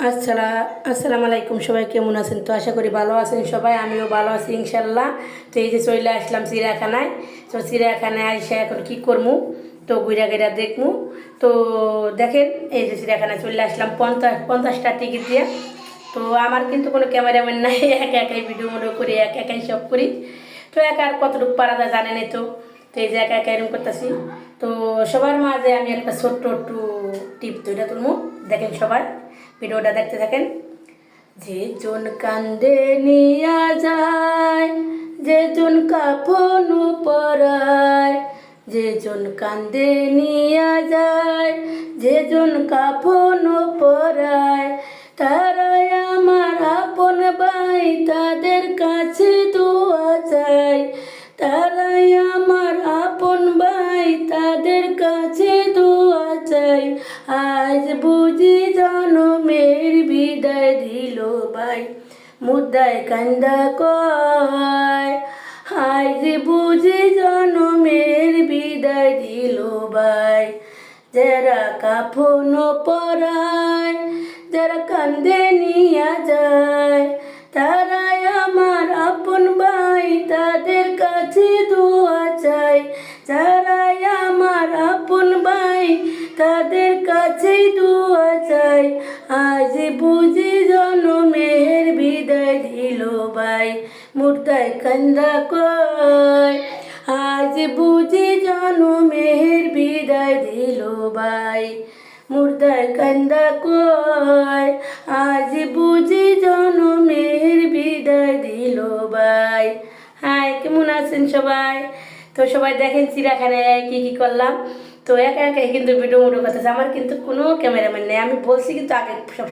আসসালামু আলাইকুম, সবাই কেমন আছেন? তো আশা করি ভালো আছেন সবাই, আমিও ভালো আছি ইনশাল্লাহ। তো এই যে চলে আসলাম চিড়িয়াখানায়। তো চিড়িয়াখানায় আইসা এখন কি করবো, তো ঘুরা ঘুরা দেখবো। তো দেখেন, এই যে চিড়িয়াখানায় চলে আসলাম 50টা টিকিট দিয়ে। তো আমার কিন্তু কোনো ক্যামেরাম্যান নাই, একা একাই ভিডিও মনে করি, একা একাই সব করি। তো একা আর কতটুকু পারা যায় জানেনই তো। তো এই যে একা একা এরকম করতেছি। তো সবার মাঝে আমি একটা ছোট্ট একটু টিপ তৈরি তুলবো, দেখেন সবাই ভিডিওটা দেখতে থাকেন। যে জন কান্দে নিয়া যায়, যে জন কাফন পরায়, যে জন কান্দে নিয়া যায়, যে জন কাফন পরায়, তারাই আমার আপন ভাই, তাদের কাছে দোয়া চাই। তারাই আমার আপন ভাই, তাদের কাছে দোয়া চাই। আজ বুঝি জনমের বিদায় দিল ভাই, মুদ্রায় কান্দা কয়। আজ বুঝি জনমের বিদায় দিল ভাই, যারা কাফন পরায়, যারা কান্দে নিয়া যায়, তারাই আমার আপন ভাই, তাদের কাছে দোয়া চাই। যারাই আমার আপন ভাই, তাদের কাছে দোয়া চাই। আজ বুঝি জনমের বিদায় দিল ভাই, মুর্দায় কান্দা কয়। আজ বুঝি জনমের বিদায় দিল ভাই, মুর্দায় কান্দা কয়। আজ বুঝি জনমের বিদায় দিল ভাই। হাই, কেমন আছেন সবাই? তো সবাই দেখেন চিড়িয়াখানায় কি কি করলাম। তো একা একাই কিন্তু ভিডিও মুডিও করতেছে, আমার কিন্তু কোনো ক্যামেরাম্যান নেই, আমি বলছি কিন্তু আগে সব